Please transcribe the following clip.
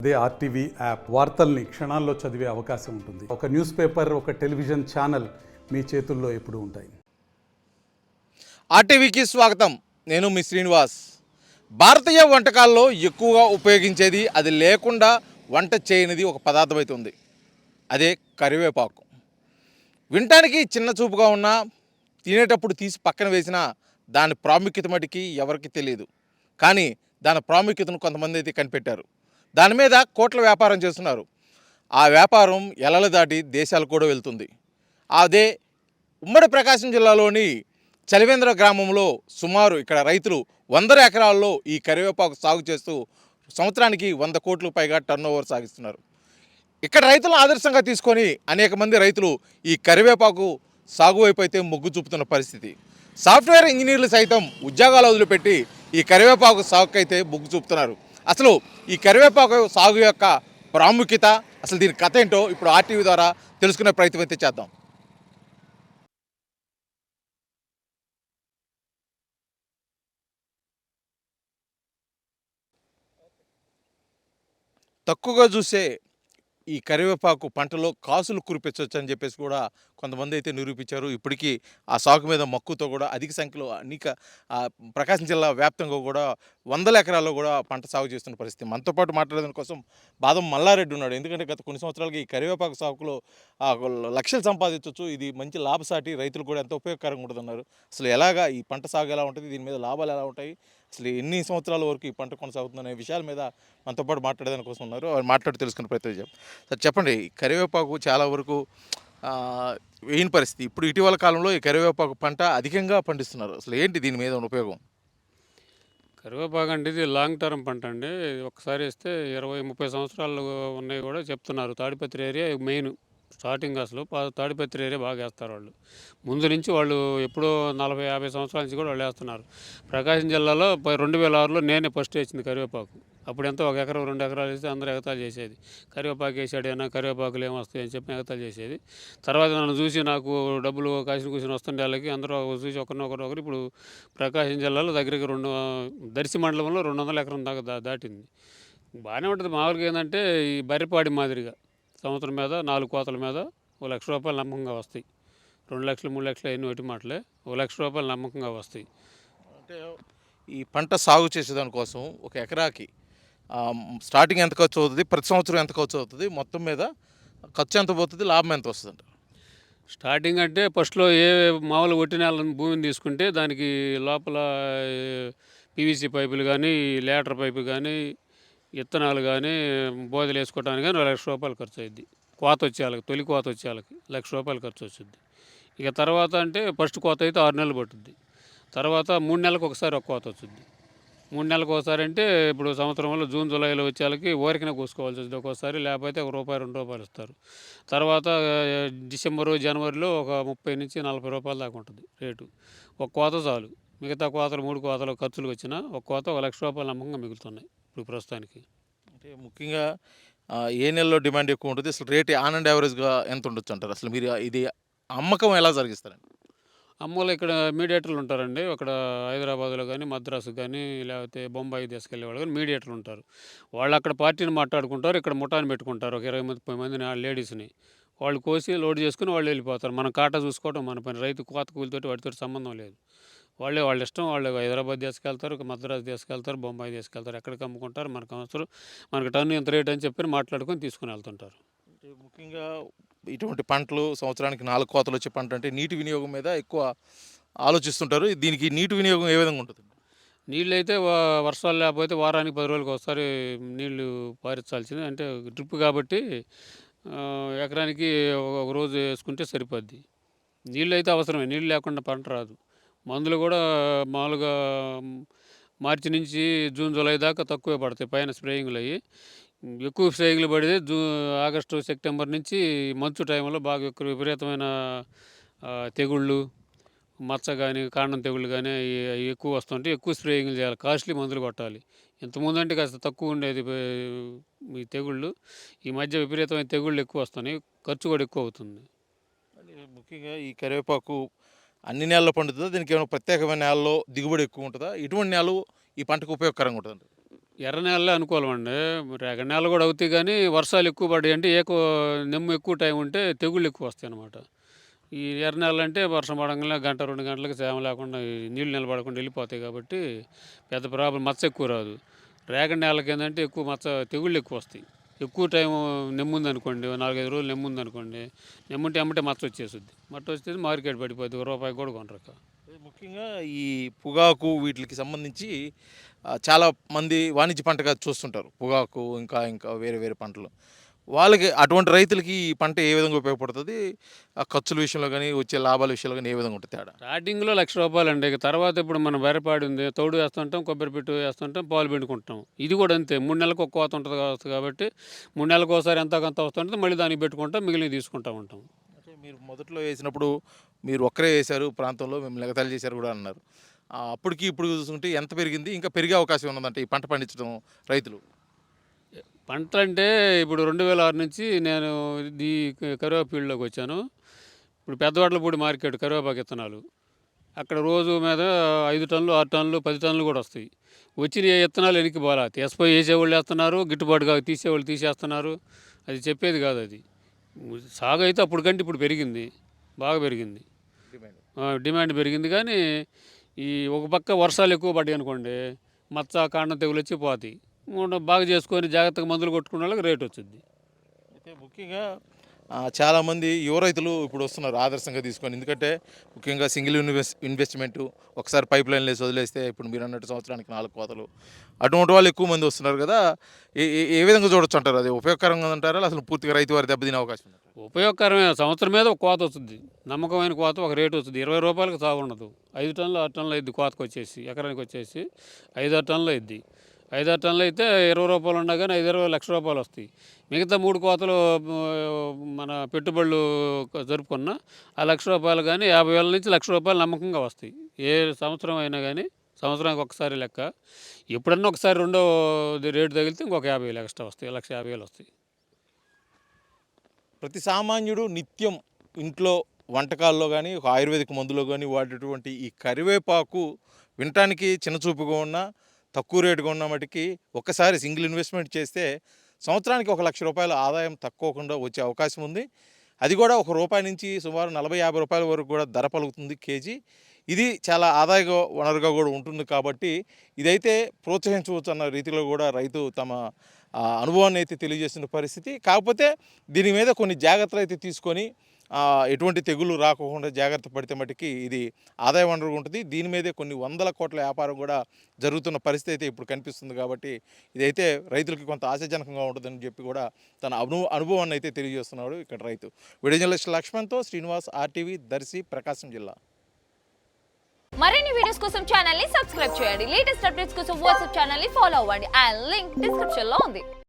అదే RTV app వార్తల్ని క్షణాల్లో చదివే అవకాశం ఉంటుంది. ఒక న్యూస్ పేపర్, ఒక టెలివిజన్ ఛానల్ మీ చేతుల్లో ఎప్పుడూ ఉంటాయి. ఆర్టీవీకి స్వాగతం. నేను మీ శ్రీనివాస్. భారతీయ వంటకాల్లో ఎక్కువగా ఉపయోగించేది, అది లేకుండా వంట చేయనిది ఒక పదార్థం అయితే ఉంది. అదే కరివేపాకు. వినటానికి చిన్న చూపుగా ఉన్నా, తినేటప్పుడు తీసి పక్కన వేసినా దాని ప్రాముఖ్యత మటుకి ఎవరికి తెలియదు. కానీ దాని ప్రాముఖ్యతను కొంతమంది అయితే కనిపెట్టారు. దాని మీద కోట్ల వ్యాపారం చేస్తున్నారు. ఆ వ్యాపారం ఎలలు దాటి దేశాలు కూడా వెళ్తుంది. అదే ఉమ్మడి ప్రకాశం జిల్లాలోని చలివేంద్ర గ్రామంలో సుమారు ఇక్కడ రైతులు 100 ఎకరాల్లో ఈ కరివేపాకు సాగు చేస్తూ సంవత్సరానికి 100 కోట్లకు పైగా టర్నోవర్ సాగిస్తున్నారు. ఇక్కడ రైతులను ఆదర్శంగా తీసుకొని అనేక మంది రైతులు ఈ కరివేపాకు సాగు వైపు అయితే మొగ్గు చూపుతున్న పరిస్థితి. సాఫ్ట్వేర్ ఇంజనీర్లు సైతం ఉద్యోగాలు వదిలిపెట్టి ఈ కరివేపాకు సాగుకు అయితే మొగ్గు చూపుతున్నారు. అసలు ఈ కరివేపాకు సాగు యొక్క ప్రాముఖ్యత, అసలు దీని కథ ఏంటో ఇప్పుడు ఆర్టీవీ ద్వారా తెలుసుకునే ప్రయత్నం అయితే చేద్దాం. తక్కువగా చూసే ఈ కరివేపాకు పంటలో కాసులు కురిపించవచ్చు అని చెప్పేసి కూడా కొంతమంది అయితే నిరూపించారు. ఇప్పటికీ ఆ సాగు మీద మక్కువతో కూడా అధిక సంఖ్యలో ప్రకాశం జిల్లా వ్యాప్తంగా కూడా 100 ఎకరాల్లో కూడా పంట సాగు చేస్తున్న పరిస్థితి. మనతో పాటు మాట్లాడడం కోసం బాదం మల్లారెడ్డి ఉన్నాడు. ఎందుకంటే గత కొన్ని సంవత్సరాలుగా ఈ కరివేపాకు సాగులో లక్షలు సంపాదించవచ్చు. ఇది మంచి లాభసాటి, రైతులు కూడా ఎంతో ఉపయోగకరంగా ఉంటుందన్నారు. అసలు ఎలాగా ఈ పంట సాగు ఎలా ఉంటుంది, దీని మీద లాభాలు ఎలా ఉంటాయి, అసలు ఎన్ని సంవత్సరాల వరకు ఈ పంట కొనసాగుతుందనే విషయాల మీద మనతో పాటు మాట్లాడేదాని కోసం ఉన్నారు. వాళ్ళు మాట్లాడి తెలుసుకునే ప్రయత్నం చేద్దాం. సార్ చెప్పండి, కరివేపాకు చాలా వరకు వేయని పరిస్థితి. ఇప్పుడు ఇటీవల కాలంలో ఈ కరివేపాకు పంట అధికంగా పండిస్తున్నారు. అసలు ఏంటి దీని మీద ఉన్న ఉపయోగం? కరివేపాకు అంటే ఇది లాంగ్ టర్మ్ పంట అండి. ఒకసారి వేస్తే 20-30 సంవత్సరాలు ఉన్నాయి కూడా చెప్తున్నారు. తాడిపత్రి ఏరియా మెయిన్ స్టార్టింగ్ అసలు తాడిపత్రి ఏరియా బాగా వేస్తారు వాళ్ళు. ముందు నుంచి వాళ్ళు ఎప్పుడో 40-50 సంవత్సరాల నుంచి కూడా వాళ్ళు వేస్తున్నారు. ప్రకాశం జిల్లాలో 2006లో నేనే ఫస్ట్ వేసింది కరివేపాకు. అప్పుడు ఎంతో 1 ఎకరం 2 ఎకరాలు వేస్తే అందరూ ఎగతాళి చేసేది. కరివేపాకు వేసాడైనా కరివేపాకులు ఏమొస్తాయి అని చెప్పి ఎగతాళి చేసేది. తర్వాత నన్ను చూసి నాకు డబ్బులు కాసిన కూసిన వస్తుండే వాళ్ళకి అందరూ చూసి ఒకరినొకరు ఇప్పుడు ప్రకాశం జిల్లాలో దగ్గరికి దర్శి మండలంలో 200 ఎకరం దాకా దాటింది. బాగానే ఉంటుంది. మామూలుగా ఏంటంటే ఈ బర్రెపాడి మాదిరిగా సంవత్సరం మీద 4 కోతల మీద ₹1,00,000 నమ్మకంగా వస్తాయి. 2 లక్షలు 3 లక్షలు ఎన్ని ఒకటి మాటలే, ₹1,00,000 నమ్మకంగా వస్తాయి. అంటే ఈ పంట సాగు చేసేదానికోసం ఒక ఎకరాకి స్టార్టింగ్ ఎంత ఖర్చు అవుతుంది, ప్రతి సంవత్సరం ఎంత ఖర్చు అవుతుంది, మొత్తం మీద ఖర్చు ఎంత పోతుంది, లాభం ఎంత వస్తుంది? స్టార్టింగ్ అంటే ఫస్ట్లో మామూలు ఒట్టి నేల భూమిని తీసుకుంటే దానికి లోపల పీవీసీ పైపులు కానీ, లీటర్ పైపు కానీ, విత్తనాలు కానీ, బోదెలు వేసుకోవడానికి కానీ ₹1,00,000 ఖర్చు అయ్యిద్ది. కోత వచ్చే వాళ్ళకి, తొలి కోత వచ్చే వాళ్ళకి ₹1,00,000 ఖర్చు వచ్చింది. ఇక తర్వాత అంటే ఫస్ట్ కోత అయితే 6 నెలలు పట్టుద్ది. తర్వాత 3 నెలలకు ఒకసారి ఒక కోత వచ్చింది. 3 నెలలకు ఒకసారి అంటే ఇప్పుడు సంవత్సరంలో జూన్ జూలైలో వచ్చే వాళ్ళకి ఊరికనే కోసుకోవాల్సి వస్తుంది ఒక్కోసారి, లేకపోతే ₹1 ₹2 ఇస్తారు. తర్వాత డిసెంబరు జనవరిలో ఒక ₹30-40 దాకా ఉంటుంది రేటు. ఒక కోత చాలు. మిగతా కోతలు 3 కోతలు ఖర్చులు వచ్చినా ఒక కోత ₹1,00,000 నమ్మకంగా మిగులుతున్నాయి ఇప్పుడు ప్రస్తుతానికి. అంటే ముఖ్యంగా ఏ నెలలో డిమాండ్ ఎక్కువ ఉంటుంది, అసలు రేట్ ఆన్ అండ్ యావరేజ్గా ఎంత ఉండొచ్చు అంటారు? అసలు మీరు ఇది అమ్మకం ఎలా జరిగిస్తారండి? అమ్మోళ్ళు ఇక్కడ మీడియేటర్లు ఉంటారండి. అక్కడ హైదరాబాద్లో కానీ, మద్రాసు కానీ, లేకపోతే బొంబాయి తీసుకెళ్ళేవాళ్ళు కానీ మీడియేటర్లు ఉంటారు. వాళ్ళు అక్కడ పార్టీని మాట్లాడుకుంటారు, ఇక్కడ ముఠాని పెట్టుకుంటారు. ఒక 20-30 మందిని లేడీస్ని. వాళ్ళు కోసి లోడ్ చేసుకుని వాళ్ళు వెళ్ళిపోతారు. మనం కాటా చూసుకోవడం మన పని. రైతు కోత కూలితోటి వాటితో సంబంధం లేదు. వాళ్ళ ఇష్టం. వాళ్ళు హైదరాబాద్ తీసుకెళ్తారు, మద్రాసు తీసుకెళ్తారు, బొంబాయి తీసుకెళ్తారు. ఎక్కడికి అమ్ముకుంటారు మనకు అవసరం. మనకు టన్ను ఇంత రేట్ అని చెప్పి మాట్లాడుకొని తీసుకుని వెళ్తుంటారు. అంటే ముఖ్యంగా ఇటువంటి పంటలు సంవత్సరానికి 4 కోతలు వచ్చే పంట అంటే నీటి వినియోగం మీద ఎక్కువ ఆలోచిస్తుంటారు. దీనికి నీటి వినియోగం ఏ విధంగా ఉంటుంది? నీళ్ళు అయితే వర్షాలు లేకపోతే వారానికి 10 రోజులకు ఒకసారి నీళ్లు పారించాల్సింది. అంటే డ్రిప్ కాబట్టి ఎకరానికి ఒక రోజు వేసుకుంటే సరిపోద్ది. నీళ్ళు అయితే అవసరమే. నీళ్ళు లేకుండా పంట రాదు. మందులు కూడా మామూలుగా మార్చి నుంచి జూన్ జూలై దాకా తక్కువే పడతాయి పైన స్ప్రేయింగ్లు అయ్యి. ఎక్కువ స్ప్రేయింగ్లు పడితే ఆగస్టు సెప్టెంబర్ నుంచి మంచు టైంలో బాగా ఎక్కువ విపరీతమైన తెగుళ్ళు, మచ్చ కానీ, కాండం తెగుళ్ళు కానీ ఎక్కువ వస్తుంటే ఎక్కువ స్ప్రేయింగ్లు చేయాలి. కాస్ట్లీ మందులు కొట్టాలి. ఇంతకుముందు అంటే కాస్త తక్కువ ఉండేది ఈ తెగుళ్ళు. ఈ మధ్య విపరీతమైన తెగుళ్ళు ఎక్కువ వస్తున్నాయి. ఖర్చు కూడా ఎక్కువ అవుతుంది. ముఖ్యంగా ఈ కరివేపాకు అన్ని నేలలో పండుతుందా, దీనికి ఏమైనా ప్రత్యేకమైన నేలలో దిగుబడి ఎక్కువ ఉంటుందా? ఇటువంటి నేలలు ఈ పంటకు ఉపయోగకరంగా ఉంటుంది? ఎర్ర నేలలే అనుకూలం అండి. రేగడి నేలలు కూడా అవుతాయి కానీ వర్షాలు ఎక్కువ పడ్డాయి అంటే నెమ్ము ఎక్కువ టైం ఉంటే తెగుళ్ళు ఎక్కువ వస్తాయి అన్నమాట. ఈ ఎర్ర నేలలు అంటే వర్షం పడంగానే గంట 2 గంటలకు తేమ లేకుండా ఈ నీళ్ళు నిలబడకుండా వెళ్ళిపోతాయి కాబట్టి పెద్ద ప్రాబ్లం, మచ్చ ఎక్కువ రాదు. రేగడి నేలకి ఏంటంటే ఎక్కువ మచ్చ తెగుళ్ళు ఎక్కువ వస్తాయి. ఎక్కువ టైం నెమ్ముందనుకోండి, 4-5 రోజులు నెమ్ముందనుకోండి, నెమ్ముంటే ఎమ్మటే మచ్చ వచ్చేస్తుంది. మచ్చ వస్తే మార్కెట్ పడిపోతుంది, రూపాయి కూడా కొనరక. ముఖ్యంగా ఈ పొగాకు వీటికి సంబంధించి చాలా మంది వాణిజ్య పంటగా చూస్తుంటారు పొగాకు, ఇంకా ఇంకా వేరే వేరే పంటలు. వాళ్ళకి అటువంటి రైతులకి ఈ పంట ఏ విధంగా ఉపయోగపడుతుంది? ఆ ఖర్చుల విషయంలో కానీ వచ్చే లాభాల విషయంలో కానీ ఏ విధంగా ఉంటుంది తేడా? స్టార్టింగ్లో ₹1,00,000 అండి. ఇక తర్వాత ఇప్పుడు మనం బెరపాడి ఉంది, తౌడు వేస్తుంటాం, కొబ్బరి పెట్టు వేస్తుంటాం, పాలు పిండుకుంటాం. ఇది కూడా అంతే, 3 నెలలకు ఒక కోత ఉంటుంది కాబట్టి 3 నెలలకు ఒకసారి ఎంత కొంత వస్తుంటుంది, మళ్ళీ దానికి పెట్టుకుంటాం, మిగిలిన తీసుకుంటూ ఉంటాం. అంటే మీరు మొదట్లో వేసినప్పుడు మీరు ఒక్కరే వేశారు ప్రాంతంలో, మేము ఎగతాళి చేశారు కూడా అన్నారు. అప్పటికి ఇప్పుడు చూసుకుంటే ఎంత పెరిగింది, ఇంకా పెరిగే అవకాశం ఉన్నదంటే ఈ పంట పండించడం రైతులు? పంట అంటే ఇప్పుడు 2006 నుంచి నేను ఈ కరివేపాకు ఫీల్డ్లోకి వచ్చాను. ఇప్పుడు పెద్దవాట్లపూడి మార్కెట్ కరివేపాకు విత్తనాలు, అక్కడ రోజు మీద 5 టన్నులు, 6 టన్నులు, 10 టన్నులు కూడా వస్తాయి. వచ్చిన విత్తనాలు వెనక్కి పోలా, తీసిపోయి వేసేవాళ్ళు వేస్తున్నారు, గిట్టుబాటుగా తీసేవాళ్ళు తీసేస్తున్నారు. అది చెప్పేది కాదు. అది సాగు అయితే అప్పుడు కంటే ఇప్పుడు పెరిగింది, బాగా పెరిగింది, డిమాండ్ పెరిగింది. కానీ ఈ ఒక పక్క వర్షాలు ఎక్కువ పడ్డాయి అనుకోండి, మచ్చ కాండం తెగులు వచ్చి పోతాయి. బాగా చేసుకొని జాగ్రత్తగా మందులు కొట్టుకున్న వాళ్ళకి రేట్ వచ్చింది. అయితే ముఖ్యంగా చాలామంది యువ రైతులు ఇప్పుడు వస్తున్నారు ఆదర్శంగా తీసుకొని. ఎందుకంటే ముఖ్యంగా సింగిల్ ఇన్వెస్ట్మెంటు, ఒకసారి పైప్ లైన్లు వేసి వదిలేస్తే ఇప్పుడు మీరు అన్నట్టు సంవత్సరానికి 4 కోతలు, అటువంటి వాళ్ళు ఎక్కువ మంది వస్తున్నారు కదా. ఏ ఏ విధంగా చూడొచ్చు అంటారు? అది ఉపయోగకరంగా అంటారా, అసలు పూర్తిగా రైతు వారి దెబ్బతినే అవకాశం ఉంది? ఉపయోగకరమే. సంవత్సరం మీద ఒక కోత వస్తుంది, నమ్మకమైన కోత, ఒక రేటు వస్తుంది. ₹20 సాగు ఉండదు. 5 టన్నులు 6 టన్నులు అయింది కోతకు వచ్చేసి, ఎకరానికి వచ్చేసి 5-6 టన్నులు అయింది. 5-6 టన్నులు అయితే ₹20 ఉన్నా కానీ 5-20 లక్షల రూపాయలు వస్తాయి. మిగతా 3 కోతలు మన పెట్టుబడులు జరుపుకున్న ఆ ₹1,00,000 కానీ 50,000 నుంచి ₹1,00,000 నమ్మకంగా వస్తాయి. ఏ సంవత్సరం అయినా కానీ సంవత్సరానికి ఒకసారి లెక్క. ఎప్పుడన్నా ఒకసారి రెండో రేటు తగిలితే ఇంకొక 50,000 ఎక్స్ట్రా వస్తాయి, 1,50,000 వస్తాయి. ప్రతి సామాన్యుడు నిత్యం ఇంట్లో వంటకాల్లో కానీ ఒక ఆయుర్వేదిక్ మందులో కానీ వాడేటువంటి ఈ కరివేపాకు వినటానికి చిన్నచూపుగా ఉన్న, తక్కువ రేటుగా ఉన్న మటుకి ఒక్కసారి సింగిల్ ఇన్వెస్ట్మెంట్ చేస్తే సంవత్సరానికి ₹1,00,000 ఆదాయం తక్కువకుండా వచ్చే అవకాశం ఉంది. అది కూడా ₹1 నుంచి సుమారు ₹40-50 వరకు కూడా ధర పలుకుతుంది కేజీ. ఇది చాలా ఆదాయ వనరుగా కూడా ఉంటుంది కాబట్టి ఇదైతే ప్రోత్సహించవచ్చు అన్న రీతిలో కూడా రైతు తమ అనుభవాన్ని అయితే తెలియజేస్తున్న పరిస్థితి. కాకపోతే దీని మీద కొన్ని జాగ్రత్తలు అయితే తీసుకొని ఎటువంటి తెగులు రాకుండా జాగ్రత్త పడితే మటుకి ఇది ఆదాయ వనరుగా ఉంటుంది. దీని మీదే కొన్ని 100 కోట్ల వ్యాపారం కూడా జరుగుతున్న పరిస్థితి అయితే ఇప్పుడు కనిపిస్తుంది. కాబట్టి ఇదైతే రైతులకి కొంత ఆశాజనకంగా ఉంటుందని చెప్పి కూడా తన అనుభవాన్ని అయితే తెలియజేస్తున్నాడు ఇక్కడ రైతు. వీడియో జర్నలిస్ట్ లక్ష్మణ్తో శ్రీనివాస్, RTV, దర్శి, ప్రకాశం జిల్లా. మరిన్ని వీడియోస్ కోసం ఛానల్ ని సబ్స్క్రైబ్ చేయండి. లేటెస్ట్ అప్డేట్స్ కోసం వాట్సాప్ ఛానల్ ని ఫాలో అవ్వండి. అండ్ లింక్ డిస్క్రిప్షన్ లో ఉంది.